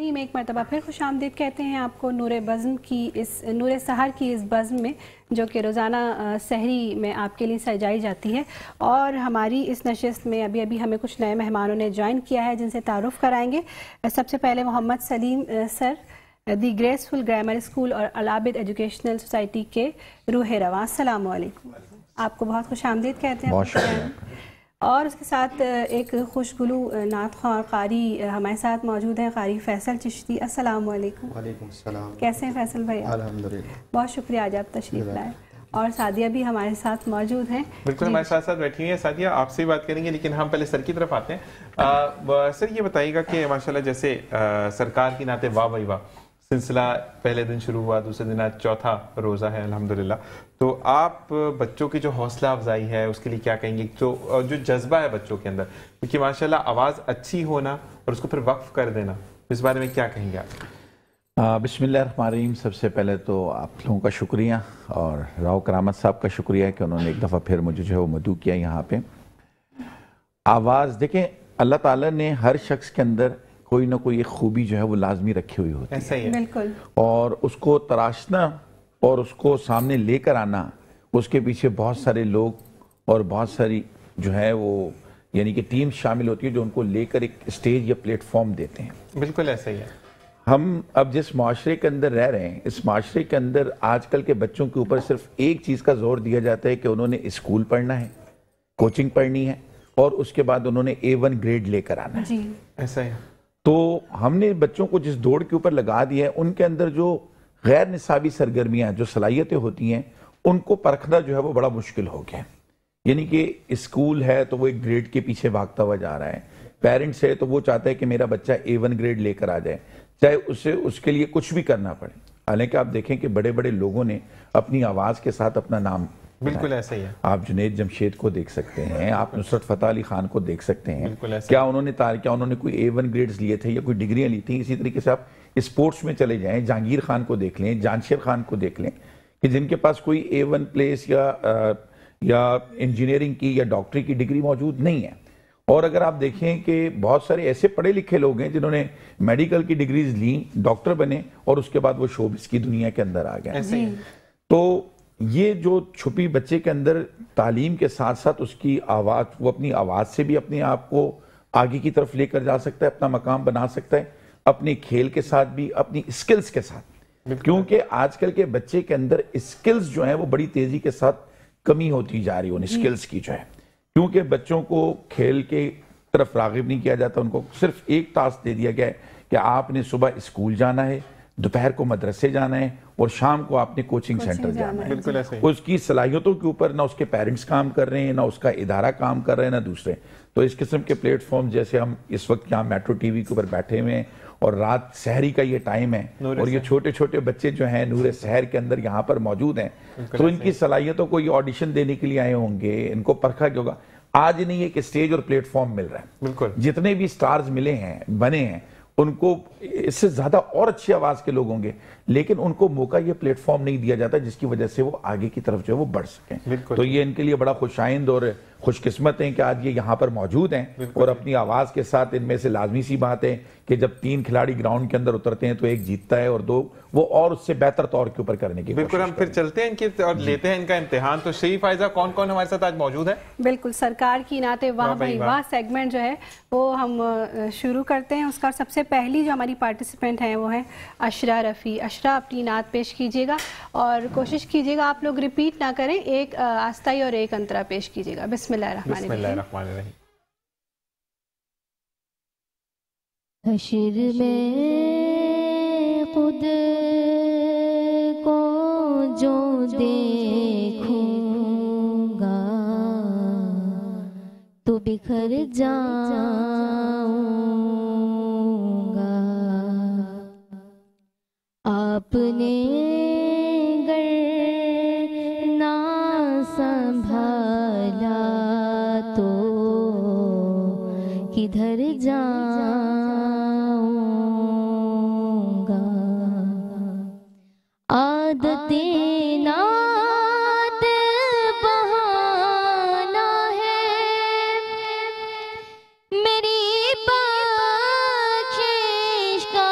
سحری میں ایک مرتبہ پھر خوش آمدید کہتے ہیں آپ کو نور سحر کی اس بزم میں جو کہ روزانہ سحری میں آپ کے لیے سجائی جاتی ہے. اور ہماری اس نشست میں ابھی ہمیں کچھ نئے مہمانوں نے جوائن کیا ہے جن سے تعارف کرائیں گے. سب سے پہلے محمد سلیم سر دی گریسفل گرامر اسکول اور العابد ایجوکیشنل سوسائٹی کے روح رواں. السلام علیکم. آپ کو بہت خوش آمدید کہتے ہیں. اور اس کے ساتھ ایک خوشگلو نعت خواں اور قاری ہمارے ساتھ موجود ہیں، قاری فیصل چشتی. السلام علیکم. وعلیکم السلام. کیسے ہیں فیصل بھائی؟ الحمدللہ. بہت شکریہ آج آپ تشریف لائے. اور سعدیہ بھی ہمارے ساتھ موجود ہیں. بالکل ہمارے ساتھ بیٹھی ہوئی ہیں. سعدیہ آپ سے ہی بات کریں گے لیکن ہم پہلے سر کی طرف آتے ہیں. سر یہ بتائیے گا کہ ماشاءاللہ جیسے سرکار کی نعت واہ بھائی واہ سلسلہ پہلے دن شروع ہوا، دوسرے دن آج چوتھا روزہ ہے الحمدللہ، تو آپ بچوں کی جو حوصلہ افزائی ہے اس کے لیے کیا کہیں گے؟ جو جذبہ ہے بچوں کے اندر، کیونکہ ماشاءاللہ آواز اچھی ہونا اور اس کو پھر وقف کر دینا، اس بارے میں کیا کہیں گے آپ؟ بسم اللہ الرحمن الرحیم. سب سے پہلے تو آپ لوگوں کا شکریہ اور راؤ کرامت صاحب کا شکریہ کہ انہوں نے ایک دفعہ پھر مجھے جو ہے وہ مدعو کیا یہاں پہ. آواز دیکھیں، اللہ تعالیٰ نے ہر شخص کے اندر کوئی نہ کوئی ایک خوبی جو ہے وہ لازمی رکھی ہوئی ہوتی ہے، بالکل، اور اس کو تراشنا اور اس کو سامنے لے کر آنا، اس کے پیچھے بہت سارے لوگ اور بہت ساری جو ہے وہ یعنی کہ ٹیم شامل ہوتی ہے جو ان کو لے کر ایک اسٹیج یا پلیٹ فارم دیتے ہیں. بالکل ایسا ہی ہے. ہم اب جس معاشرے کے اندر رہ رہے ہیں، اس معاشرے کے اندر آج کل کے بچوں کے اوپر صرف ایک چیز کا زور دیا جاتا ہے کہ انہوں نے اسکول پڑھنا ہے، کوچنگ پڑھنی ہے اور اس کے بعد انہوں نے A1 گریڈ لے کر آنا ہے. جی ایسا ہے. تو ہم نے بچوں کو جس دوڑ کے اوپر لگا دیا ہے، ان کے اندر جو غیر نصابی سرگرمیاں، جو صلاحیتیں ہوتی ہیں، ان کو پرکھنا جو ہے وہ بڑا مشکل ہو گیا. یعنی کہ اسکول ہے تو وہ ایک گریڈ کے پیچھے بھاگتا ہوا جا رہا ہے، پیرنٹس ہے تو وہ چاہتا ہے کہ میرا بچہ A1 گریڈ لے کر آ جائے، چاہے اسے اس کے لیے کچھ بھی کرنا پڑے. حالانکہ آپ دیکھیں کہ بڑے بڑے لوگوں نے اپنی آواز کے ساتھ اپنا نام، بالکل ایسا ہی ہے. آپ جنید جمشید کو دیکھ سکتے ہیں، آپ نصرت فتح علی خان کو دیکھ سکتے ہیں. کیا انہوں نے کوئی A1 گریڈز لیے تھے یا کوئی ڈگریاں لی تھیں؟ اسی طریقے سے آپ اسپورٹس میں چلے جائیں، جہانگیر خان کو دیکھ لیں، جانشیر خان کو دیکھ لیں، کہ جن کے پاس کوئی A1 پلیس یا انجینئرنگ کی یا ڈاکٹری کی ڈگری موجود نہیں ہے. اور اگر آپ دیکھیں کہ بہت سارے ایسے پڑھے لکھے لوگ ہیں جنہوں نے میڈیکل کی ڈگریز لیں، ڈاکٹر بنے اور اس کے بعد وہ شوبز کی دنیا کے اندر آ گئے. تو یہ جو چھپی بچے کے اندر تعلیم کے ساتھ ساتھ اس کی آواز، وہ اپنی آواز سے بھی اپنے آپ کو آگے کی طرف لے کر جا سکتا ہے، اپنا مقام بنا سکتا ہے، اپنے کھیل کے ساتھ بھی، اپنی اسکلز کے ساتھ. کیونکہ آج کل کے بچے کے اندر اسکلز جو ہیں وہ بڑی تیزی کے ساتھ کمی ہوتی جا رہی ہے ان اسکلز کی جو ہے. کیونکہ بچوں کو کھیل کے طرف راغب نہیں کیا جاتا، ان کو صرف ایک ٹاسک دے دیا گیا ہے کہ آپ نے صبح اسکول جانا ہے، دوپہر کو مدرسے جانا ہے اور شام کو آپ نے کوچنگ سینٹر جانا ہے. بالکل ایسا ہی. اس کی صلاحیتوں کے اوپر نہ اس کے پیرنٹس کام کر رہے ہیں، نہ اس کا ادارہ کام کر رہے ہیں، نہ دوسرے. تو اس قسم کے پلیٹ فارم جیسے ہم اس وقت یہاں میٹرو ٹی وی کے اوپر بیٹھے ہوئے ہیں اور رات سحری کا یہ ٹائم ہے اور یہ چھوٹے چھوٹے بچے جو ہیں نور سحر کے اندر یہاں پر موجود ہیں، تو ان کی صلاحیتوں کو یہ آڈیشن دینے کے لیے آئے ہوں گے، ان کو پرکھا گیا ہوگا. آج نہیں ایک اسٹیج اور پلیٹ فارم مل رہا ہے. بالکل. جتنے بھی سٹارز ملے ہیں، بنے ہیں، ان کو اس سے زیادہ اور اچھی آواز کے لوگ ہوں گے، لیکن ان کو موقع یہ پلیٹ فارم نہیں دیا جاتا جس کی وجہ سے وہ آگے کی طرف جو ہے وہ بڑھ سکیں. تو یہ ان کے لیے بڑا خوش آئند اور خوش قسمت ہیں کہ آج یہ یہاں پر موجود ہیں اور اپنی آواز کے ساتھ. ان میں سے لازمی سی بات ہے کہ جب 3 کھلاڑی گراؤنڈ کے اندر اترتے ہیں تو ایک جیتتا ہے اور 2 وہ اور اس سے بہتر طور کے اوپر کرنے کی. بالکل. ہم پھر چلتے ہیں ان کی اور لیتے ہیں ان کا امتحان. تو شریف فائزہ کون کون ہمارے ساتھ آج موجود ہے؟ بالکل، سرکار کی نعت واہ بھائی واہ سیگمنٹ جو ہے وہ ہم شروع کرتے ہیں. اس کا سب سے پہلی جو ہماری پارٹیسپینٹ ہیں وہ ہیں اشرا رفیع. اشرا اپنی نعت پیش کیجیے گا اور کوشش کیجیے گا آپ لوگ ریپیٹ نہ کریں، ایک آستائی اور ایک انترا پیش کیجیے گا. بسم اللہ الرحمن الرحیم. حشر میں خود کو جو دیکھوں گا تو بکھر جاؤں گا. آپ نے گر نہ سنبھالا تو کدھر جاؤں گا. عادتیں نعت بہانا ہے میری بخشش کا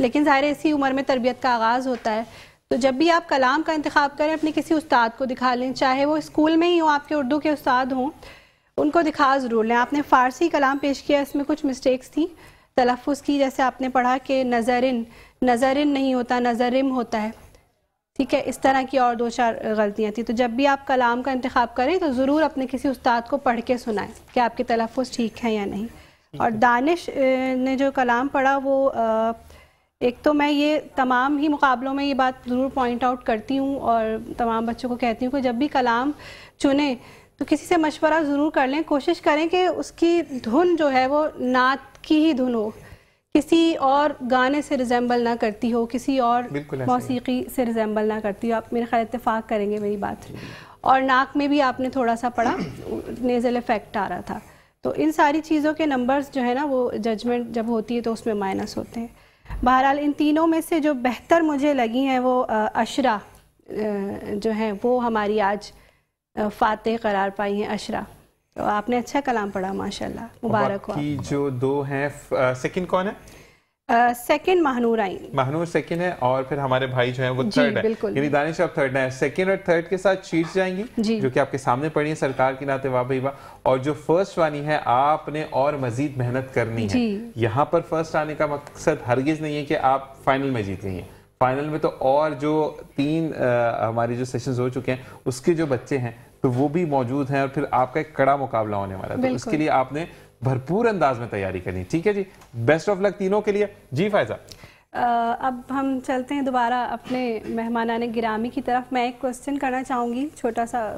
لیکن ظاہر ہے اسی عمر میں تربیت کا آغاز ہوتا ہے. تو جب بھی آپ کلام کا انتخاب کریں اپنے کسی استاد کو دکھا لیں, چاہے وہ اسکول میں ہی ہوں, آپ کے اردو کے استاد ہوں, ان کو دکھا ضرور لیں. آپ نے فارسی کلام پیش کیا, اس میں کچھ مسٹیکس تھیں تلفظ کی, جیسے آپ نے پڑھا کہ نظرن نہیں ہوتا, نظرم ہوتا ہے, ٹھیک ہے, اس طرح کی اور 2-4 غلطیاں تھیں. تو جب بھی آپ کلام کا انتخاب کریں تو ضرور اپنے کسی استاد کو پڑھ کے سنائیں کہ آپ کے تلفظ ٹھیک ہیں یا نہیں. اور دانش نے جو کلام پڑھا وہ ایک تو میں یہ تمام ہی مقابلوں میں یہ بات ضرور پوائنٹ آؤٹ کرتی ہوں اور تمام بچوں کو کہتی ہوں کہ جب بھی کلام چنیں تو کسی سے مشورہ ضرور کر لیں. کوشش کریں کہ اس کی دھن جو ہے وہ نعت کی ہی دھن ہو, کسی اور گانے سے ریزمبل نہ کرتی ہو, کسی اور موسیقی سے ریزمبل نہ کرتی ہو. آپ میرے خیال اتفاق کریں گے میری بات. اور ناک میں بھی آپ نے تھوڑا سا پڑھا, نیزل افیکٹ آ رہا تھا. تو ان ساری چیزوں کے نمبرز جو ہے نا وہ ججمنٹ جب ہوتی ہے تو اس میں مائنس ہوتے ہیں. بہرحال ان تینوں میں سے جو بہتر مجھے لگی ہیں وہ عشرہ جو ہیں وہ ہماری آج فاتح قرار پائی ہیں. عشرہ, تو آپ نے اچھا کلام پڑھا ماشاءاللہ, مبارک ہو. باقی جو 2 ہیں, سیکنڈ کون ہے؟ سیکنڈ مہنور آئیں. مہنور سیکنڈ ہے اور پھر ہمارے بھائی جو ہیں وہ تھرڈ ہے, یعنی دانش آپ تھرڈ ہے. سیکنڈ اور تھرڈ کے ساتھ شیٹس جائیں گی جو کہ آپ کے سامنے پڑھی ہیں, سرکار کی نعت واہ بھائی واہ. اور جو فرسٹ وانی ہے آپ نے اور مزید محنت کرنی ہے. یہاں پر فرسٹ آنے کا مقصد ہرگز نہیں ہے کہ آپ فائنل میں جیت گئی ہیں. فائنل میں تو اور جو 3 ہماری جو سیشنز ہو چکے ہیں اس کے جو بچے ہیں تو وہ بھی موجود ہیں, اور پھر آپ کا ایک کڑا مقابلہ ہونے والا ہے. تو اس کے لیے آپ نے بھرپور انداز میں تیاری کرنی. ٹھیک ہے جی, بیسٹ آف لک تینوں کے لیے. جی فائزہ, اب ہم چلتے ہیں دوبارہ اپنے مہمانان گرامی کی طرف. میں ایک کوسچن کرنا چاہوں گی چھوٹا سا,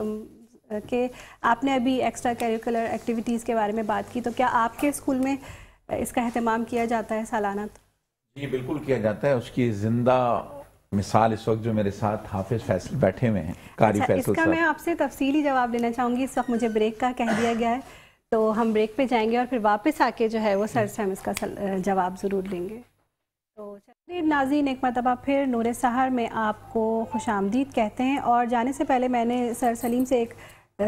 کہ آپ نے ابھی ایکسٹرا کیریکولر ایکٹیویٹیز کے بارے میں بات کی, تو کیا آپ کے اسکول میں اس کا اہتمام کیا جاتا ہے سالانہ؟ جی بالکل کیا جاتا ہے. اس کی زندہ مثال اس وقت جو میرے ساتھ حافظ فیصل بیٹھے ہوئے ہیں, قاری فیصل صاحب. اس کا میں آپ سے تفصیلی جواب لینا چاہوں گی. اس وقت مجھے بریک کا کہہ دیا گیا ہے, تو ہم بریک پہ جائیں گے اور پھر واپس آ کے جو ہے وہ سر سے ہم اس کا جواب ضرور لیں گے. تو چلیے ناظرین, ایک مرتبہ پھر نور سحر میں آپ کو خوش آمدید کہتے ہیں. اور جانے سے پہلے میں نے سر سلیم سے ایک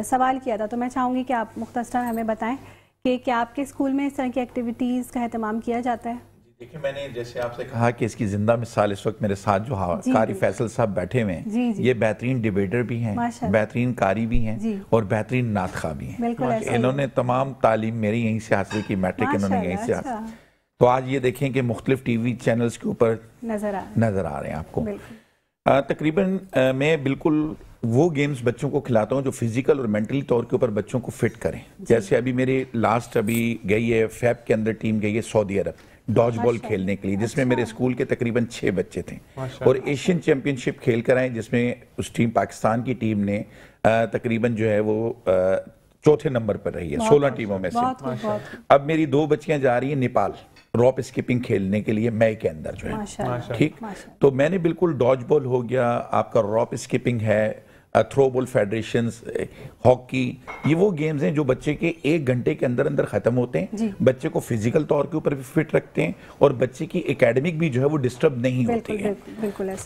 سوال کیا تھا, تو میں چاہوں گی کہ آپ مختصراً ہمیں بتائیں کہ کیا آپ کے اسکول میں اس طرح کی ایکٹیویٹیز کا اہتمام کیا جاتا ہے؟ دیکھیں, میں نے جیسے آپ سے کہا کہ اس کی زندہ مثال اس وقت میرے ساتھ جو قاری فیصل صاحب بیٹھے ہوئے ہیں, یہ بہترین ڈیبیٹر بھی ہیں, بہترین قاری بھی ہیں, اور بہترین نعت خواہ بھی ہیں. انہوں نے تمام تعلیم میری یہیں سے حاصل کی, میٹرک انہوں نے یہیں سے حاصل. تو آج یہ دیکھیں کہ مختلف ٹی وی چینلز کے اوپر نظر آ رہے ہیں آپ کو. تقریباً میں بالکل وہ گیمز بچوں کو کھلاتا ہوں جو فزیکل اور مینٹلی طور کے اوپر بچوں کو فٹ کریں. جیسے ابھی میری لاسٹ ابھی گئی ہے فیب کے اندر ٹیم گئی ہے سعودی عرب ڈاج بال کھیلنے کے لیے, جس میں میرے اسکول کے تقریباً 6 بچے تھے, اور ایشین چیمپئن شپ کھیل کر آئے جس میں اس ٹیم پاکستان کی ٹیم نے تقریباً جو ہے وہ 4تھے نمبر پر رہی ہے 16 ٹیموں میں سے. اب میری 2 بچیاں جا رہی ہیں نیپال راپ اسکپنگ کھیلنے کے لیے مئی کے اندر جو ہے, ٹھیک. تو میں نے بالکل ڈاج بال ہو گیا, آپ کا راپ اسکپنگ ہے, تھرو بال فیڈریشنز, ہاکی, یہ وہ گیمز ہیں جو بچے کے 1 گھنٹے کے اندر اندر ختم ہوتے ہیں, بچے کو فزیکل طور کے اوپر بھی فٹ رکھتے ہیں, اور بچے کی اکیڈمک بھی جو ہے وہ ڈسٹرب نہیں ہوتی ہے.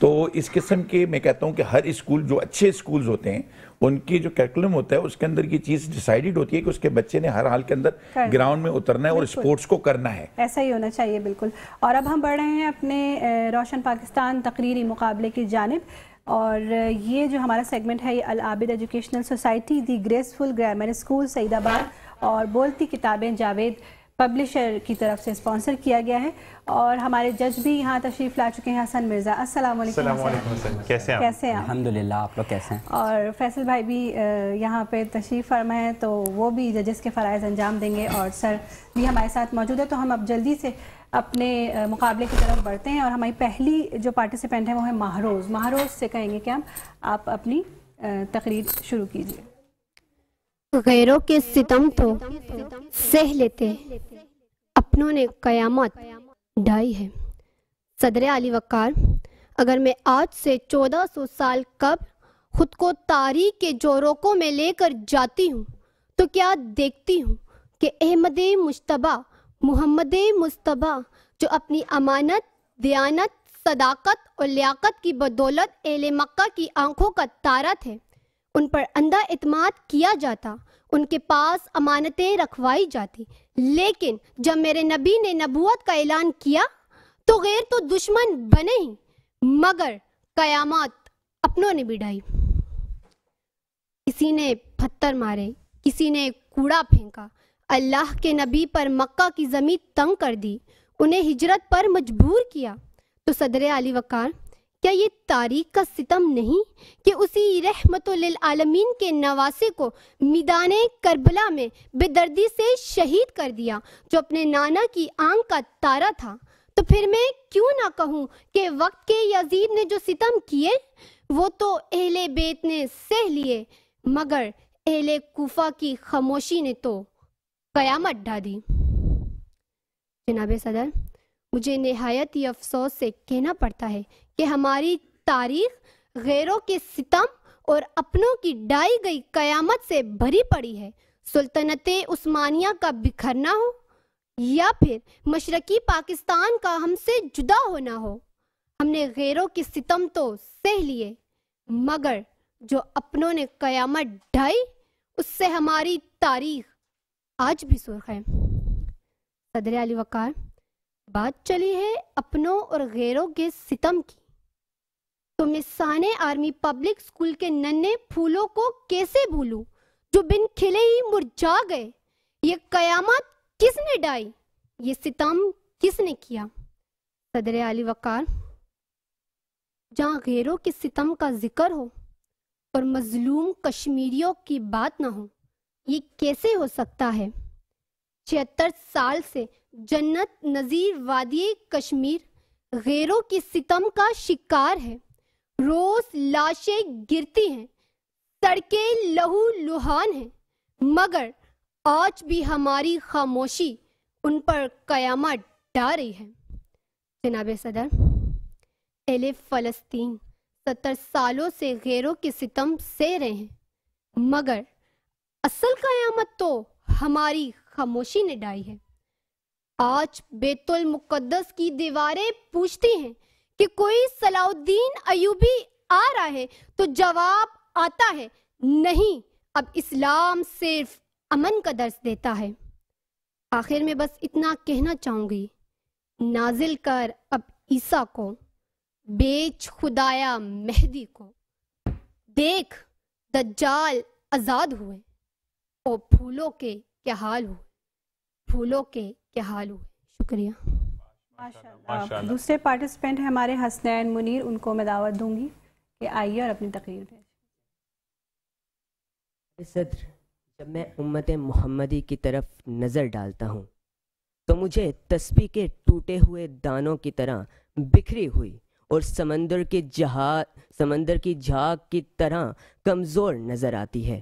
تو اس قسم کے میں کہتا ہوں کہ ہر اسکول جو اچھے اسکولز ہوتے ہیں ان کی جو کیریکولم ہوتا ہے اس کے اندر یہ چیز ڈیسائیڈڈ ہوتی ہے کہ اس کے بچے نے ہر حال کے اندر گراؤنڈ میں اترنا ہے اور اسپورٹس کو کرنا ہے. ایسا ہی ہونا چاہیے بالکل. اور اب ہم بڑھ رہے ہیں اپنے روشن پاکستان تقریری مقابلے کی جانب, اور یہ جو ہمارا سیگمنٹ ہے یہ العابد ایجوکیشنل سوسائٹی, دی گریسفل گرامر اسکول سعید آباد اور بولتی کتابیں جاوید پبلشر کی طرف سے اسپانسر کیا گیا ہے. اور ہمارے جج بھی یہاں تشریف لا چکے ہیں, حسن مرزا. السلام علیکم. کیسے ہیں آپ؟ الحمدللہ, آپ لوگ کیسے ہیں؟ اور فیصل بھائی بھی یہاں پہ تشریف فرما ہے, تو وہ بھی ججز کے فرائض انجام دیں گے, اور سر بھی ہمارے ساتھ موجود ہے. تو ہم اب جلدی سے اپنے مقابلے کی طرف بڑھتے ہیں, اور ہماری پہلی جو پارٹیسپینٹ ہے وہ ہے مہروز. مہروز سے کہیں گے کہ آپ اپنی تقریر شروع کیجیے. غیروں کے ستم تو سہ لیتے, اپنوں نے قیامت ڈھائی ہے. صدر علی وقار, اگر میں آج سے 1400 سال قبل خود کو تاریخ کے جوروکوں میں لے کر جاتی ہوں تو کیا دیکھتی ہوں کہ احمد مجتبیٰ محمد مصطفیٰ جو اپنی امانت, دیانت, صداقت اور لیاقت کی بدولت اہل مکہ کی آنکھوں کا تارا تھے, ان پر اندھا اعتماد کیا جاتا, ان کے پاس امانتیں رکھوائی جاتی. لیکن جب میرے نبی نے نبوت کا اعلان کیا تو غیر تو دشمن بنے ہی، مگر قیامت اپنوں نے بھی ڈھائی۔ کسی نے پتھر مارے، کسی نے کوڑا پھینکا، اللہ کے نبی پر مکہ کی زمین تنگ کر دی، انہیں ہجرت پر مجبور کیا۔ تو صدر علی وقار، کیا یہ تاریخ کا ستم نہیں کہ اسی رحمت للعالمین کے نواسے کو میدان کربلا میں بے دردی سے شہید کر دیا، جو اپنے نانا کی آنکھ کا تارا تھا؟ تو پھر میں کیوں نہ کہوں کہ وقت کے یزید نے جو ستم کیے وہ تو اہل بیت نے سہ لیے، مگر اہل کوفہ کی خاموشی نے تو قیامت ڈھا دی۔ جناب صدر، مجھے نہایت ہی افسوس سے کہنا پڑتا ہے کہ ہماری تاریخ غیروں کے ستم اور اپنوں کی ڈائی گئی قیامت سے بھری پڑی ہے۔ سلطنت عثمانیہ کا بکھرنا ہو یا پھر مشرقی پاکستان کا ہم سے جدا ہونا ہو، ہم نے غیروں کے ستم تو سہ لیے، مگر جو اپنوں نے قیامت ڈھائی اس سے ہماری تاریخ آج بھی سرخ ہے۔ صدر علی وقار، بات چلی ہے اپنوں اور غیروں کے ستم کی، تو میں سانے آرمی پبلک اسکول کے ننھے پھولوں کو کیسے بھولوں جو بن کھلے ہی مرجھا گئے؟ یہ قیامت کس نے ڈائی؟ یہ ستم کس نے کیا؟ صدر علی وقار، جہاں غیروں کے ستم کا ذکر ہو اور مظلوم کشمیریوں کی بات نہ ہو، یہ کیسے ہو سکتا ہے؟ 76 سال سے جنت نظیر وادی کشمیر غیروں کی ستم کا شکار ہے۔ روز لاشیں گرتی ہیں، سڑکیں لہو لہان ہیں، مگر آج بھی ہماری خاموشی ان پر قیامت ڈھا رہی ہے۔ جناب صدر، اہل فلسطین 70 سالوں سے غیروں کے ستم سہ رہے ہیں، مگر اصل قیامت تو ہماری خاموشی نے ڈھائی ہے۔ آج بیت المقدس کی دیواریں پوچھتی ہیں کہ کوئی صلاح الدین ایوبی آ رہا ہے، تو جواب آتا ہے نہیں، اب اسلام صرف امن کا درس دیتا ہے۔ آخر میں بس اتنا کہنا چاہوں گی، نازل کر اب عیسیٰ کو، بیچ خدایا مہدی کو، دیکھ دجال آزاد ہوئے، اور پھولوں کے کیا حال ہوئے، پھولوں کے کیا حال ہوئے۔ شکریہ۔ ماشاءاللہ۔ دوسرے پارٹیسپینٹ ہیں ہمارے حسنین منیر، ان کو میں دعوت دوں گی کہ آئیے اور اپنی تقریر بھیجیں۔ صدر، جب میں امت محمدی کی طرف نظر ڈالتا ہوں تو مجھے تسبیح کے ٹوٹے ہوئے دانوں کی طرح بکھری ہوئی اور سمندر کی جھاگ کی طرح کمزور نظر آتی ہے۔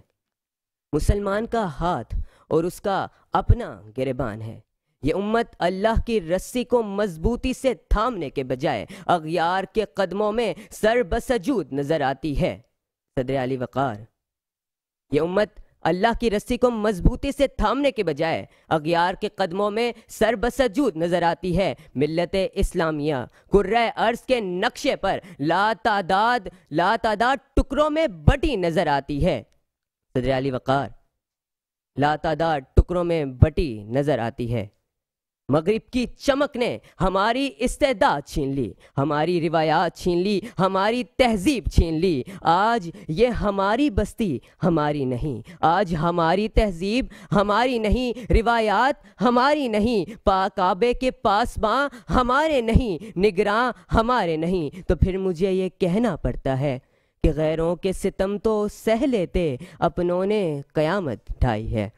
مسلمان کا ہاتھ اور اس کا اپنا گریبان ہے۔ یہ امت اللہ کی رسی کو مضبوطی سے تھامنے کے بجائے اغیار کے قدموں میں سر بسجود نظر آتی ہے۔ صدر علی وقار، یہ امت اللہ کی رسی کو مضبوطی سے تھامنے کے بجائے اغیار کے قدموں میں سر بسجود نظر آتی ہے۔ ملت اسلامیہ کرۂ ارض کے نقشے پر لاتعداد ٹکڑوں میں بٹی نظر آتی ہے۔ صدر علی وقار، لاتعداد ٹکڑوں میں بٹی نظر آتی ہے۔ مغرب کی چمک نے ہماری استعداد چھین لی، ہماری روایات چھین لی، ہماری تہذیب چھین لی۔ آج یہ ہماری بستی ہماری نہیں، آج ہماری تہذیب ہماری نہیں، روایات ہماری نہیں، کعبے کے پاسباں ہمارے نہیں، نگراں ہمارے نہیں۔ تو پھر مجھے یہ کہنا پڑتا ہے کہ غیروں کے ستم تو سہ لیتے، اپنوں نے قیامت ڈھائی ہے۔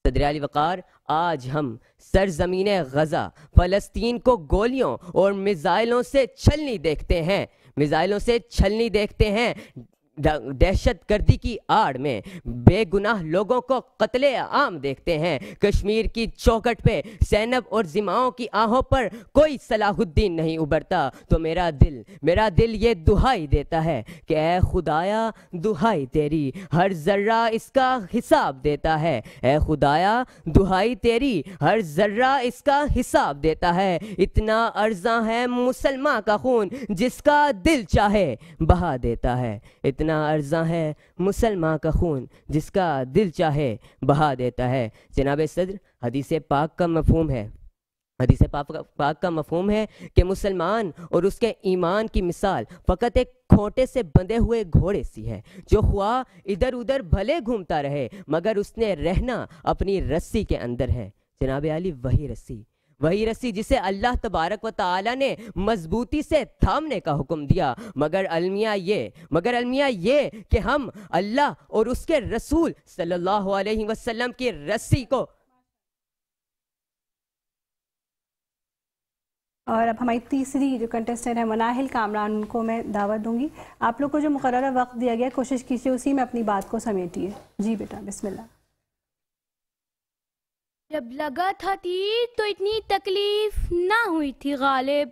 صدر علی وقار، آج ہم سرزمین غزہ فلسطین کو گولیوں اور میزائلوں سے چھلنی دیکھتے ہیں، دہشت گردی کی آڑ میں بے گناہ لوگوں کو قتل عام دیکھتے ہیں۔ کشمیر کی چوکٹ پہ زینب اور زماؤں کی آہوں پر کوئی صلاح الدین نہیں ابھرتا۔ تو میرا دل یہ دہائی دیتا ہے کہ اے خدایا دہائی تیری، ہر ذرہ اس کا حساب دیتا ہے۔ اے خدایا دہائی تیری، ہر ذرہ اس کا حساب دیتا ہے۔ اتنا ارزاں ہے مسلمان کا خون، جس کا دل چاہے بہا دیتا ہے۔ اتنا ارزاں ہے مسلمان کا خون، جس کا دل چاہے بہا دیتا ہے۔ جناب صدر، حدیث پاک کا مفہوم ہے حدیث پاک کا مفہوم ہے کہ مسلمان اور اس کے ایمان کی مثال فقط ایک کھوٹے سے بندھے ہوئے گھوڑے سی ہے جو خواہ ادھر ادھر بھلے گھومتا رہے مگر اس نے رہنا اپنی رسی کے اندر ہے۔ جناب عالی وہی رسی جسے اللہ تبارک و تعالی نے مضبوطی سے تھامنے کا حکم دیا، مگر المیہ یہ کہ ہم اللہ اور اس کے رسول صلی اللہ علیہ وسلم کی رسی کو۔ اور اب ہماری تیسری جو کنٹیسٹنٹ ہے مناہل کامران، ان کو میں دعوت دوں گی۔ آپ لوگ کو جو مقررہ وقت دیا گیا کوشش کیجیے اسی میں اپنی بات کو سمیٹیے۔ جی بیٹا بسم اللہ۔ جب لگا تھا تیر تو اتنی تکلیف نہ ہوئی تھی غالب،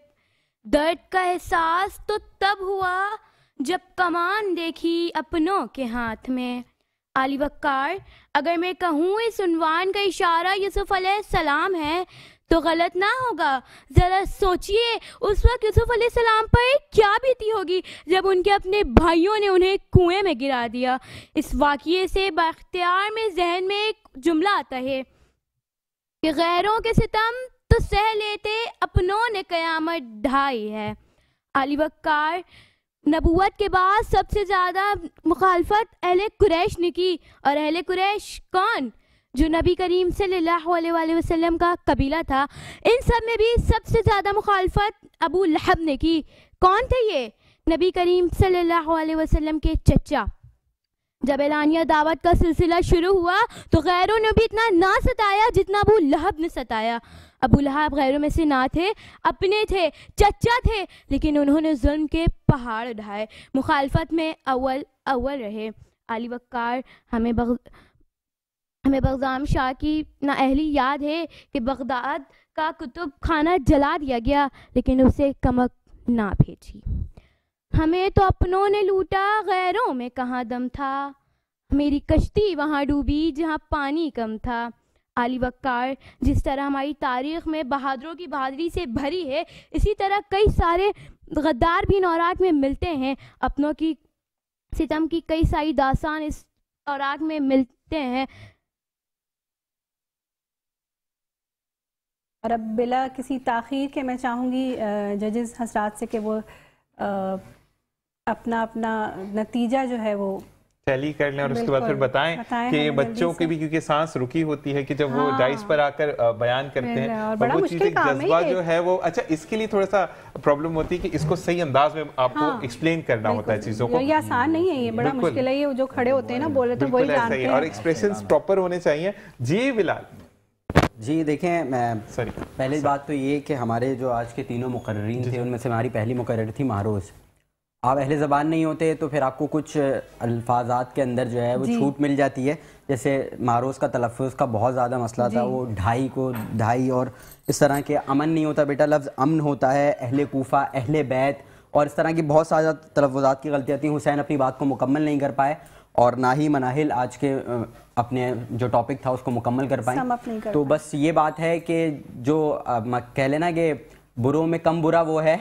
درد کا احساس تو تب ہوا جب کمان دیکھی اپنوں کے ہاتھ میں۔ علی وقار، اگر میں کہوں اس عنوان کا اشارہ یوسف علیہ السلام ہے تو غلط نہ ہوگا۔ ذرا سوچئے اس وقت یوسف علیہ السلام پر کیا بیتی ہوگی جب ان کے اپنے بھائیوں نے انہیں کنویں میں گرا دیا۔ اس واقعے سے باختیار میں ذہن میں ایک جملہ آتا ہے کہ غیروں کے ستم تو سہ لیتے اپنوں نے قیامت ڈھائی ہے۔ علی وقار، نبوت کے بعد سب سے زیادہ مخالفت اہل قریش نے کی، اور اہل قریش کون؟ جو نبی کریم صلی اللہ علیہ وآلہ وسلم کا قبیلہ تھا۔ ان سب میں بھی سب سے زیادہ مخالفت ابو لہب نے کی۔ کون تھے یہ؟ نبی کریم صلی اللہ علیہ وسلم کے چچا۔ جب اعلانیہ دعوت کا سلسلہ شروع ہوا تو غیروں نے بھی اتنا نہ ستایا جتنا ابو لہب نے ستایا۔ ابو لہب غیروں میں سے نہ تھے، اپنے تھے، چچا تھے، لیکن انہوں نے ظلم کے پہاڑ اٹھائے، مخالفت میں اول رہے۔ علی وقار، ہمیں بغزام شاہ کی نااہلی یاد ہے کہ بغداد کا کتب خانہ جلا دیا گیا لیکن اسے کمک نہ بھیجی۔ ہمیں تو اپنوں نے لوٹا، غیروں میں کہاں دم تھا، میری کشتی وہاں ڈوبی جہاں پانی کم تھا۔ علی وقار، جس طرح ہماری تاریخ میں بہادروں کی بہادری سے بھری ہے، اسی طرح کئی سارے غدار بھی اوراق میں ملتے ہیں۔ اپنوں کی ستم کی کئی ساری داستان اس اوراق میں ملتے ہیں۔ اور اب بلا کسی تاخیر کے میں چاہوں گی ججز حضرات سے کہ وہ اپنا نتیجہ جو ہے وہ ٹیلی کر لیں اور اس کے بعد پھر بتائیں کہ بچوں کی بھی، کیونکہ سانس رکی ہوتی ہے کہ جب وہ ڈائس پر آ کر بیان کرتے ہیں، بڑا مشکل کام ہے جذبہ جو ہے وہ، اچھا اس کے لیے تھوڑا سا پرابلم ہوتی ہے کہ اس کو صحیح انداز میں آپ کو ایکسپلین کرنا ہوتا ہے چیزوں کو۔ یہ آسان نہیں ہے، یہ بڑا مشکل ہے، یہ جو کھڑے ہوتے ہیں نا بولے تو وہی جانتے ہیں، اور ایکسپریشنز پراپر ہونے چاہیے۔ جی بلال جی دیکھیں، پہلی بات تو یہ کہ ہمارے جو آج کے تینوں مقررین تھے ان میں سے ہماری پہلی مقرر تھی مہروز۔ آپ اہل زبان نہیں ہوتے تو پھر آپ کو کچھ الفاظات کے اندر جو ہے وہ چھوٹ مل جاتی ہے، جیسے مہروز کا تلفظ کا بہت زیادہ مسئلہ تھا، وہ ڈھائی اور اس طرح کے امن نہیں ہوتا بیٹا، لفظ امن ہوتا ہے، اہل کوفہ، اہل بیت، اور اس طرح کی بہت سارا تلفظات کی غلطیاں تھیں۔ حسین اپنی بات کو مکمل نہیں کر پائے اور نہ ہی مناہل آج کے اپنے جو ٹاپک تھا اس کو مکمل کر پائیں۔ تو بس یہ بات ہے کہ جو کہہ لینا کہ بروں میں کم برا وہ ہے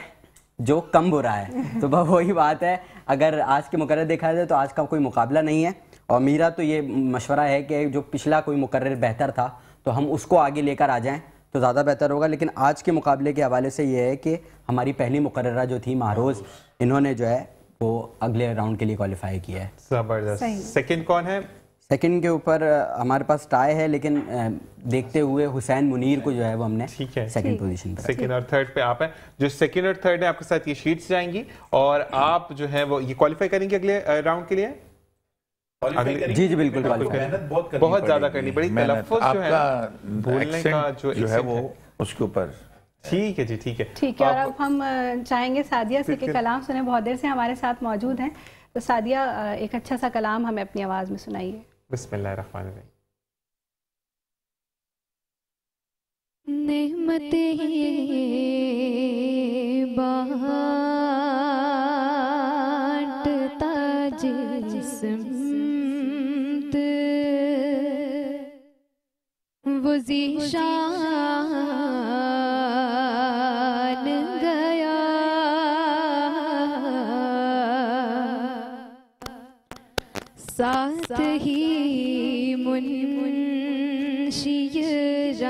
جو کم برا ہے، تو وہی بات ہے۔ اگر آج کے مقرر دیکھا جائے تو آج کا کوئی مقابلہ نہیں ہے، اور میرا تو یہ مشورہ ہے کہ جو پچھلا کوئی مقرر بہتر تھا تو ہم اس کو آگے لے کر آ جائیں تو زیادہ بہتر ہوگا۔ لیکن آج کے مقابلے کے حوالے سے یہ ہے کہ ہماری پہلی مقررہ جو تھی مہروز، انہوں نے جو ہے وہ اگلے راؤنڈ کے لیے کوالیفائی کیا ہے۔ زبردست۔ سیکنڈ کون ہے؟ سیکنڈ کے اوپر ہمارے پاس ٹائی ہے، لیکن دیکھتے ہوئے حسین منیر کو جو ہے وہ ہم نے سیکنڈ پوزیشن پر، سیکنڈ اور تھرڈ پہ آپ ہیں۔ جو سیکنڈ اور تھرڈ ہے آپ کے ساتھ یہ شیٹس جائیں گی اور آپ جو ہے وہ یہ کوالیفائی کریں گے اگلے راؤنڈ کے لیے۔ جی جی بالکل، بہت زیادہ کرنی پڑی، تلفظ جو ہے بولنے کا جو ہے وہ اس کے اوپر۔ ٹھیک ہے جی، ٹھیک ہے۔ ٹھیک ہے، اور اب ہم چاہیں گے سعدیہ سے کہ کلام سنیں، بہت دیر سے ہمارے ساتھ موجود ہیں، تو سعدیہ ایک اچھا سا کلام ہمیں اپنی آواز میں سنائیے۔ بسم اللہ الرحمن الرحیم۔ نعمت بانٹتا جسمت وہ ذیشان گیا، ساتھ ہی منشی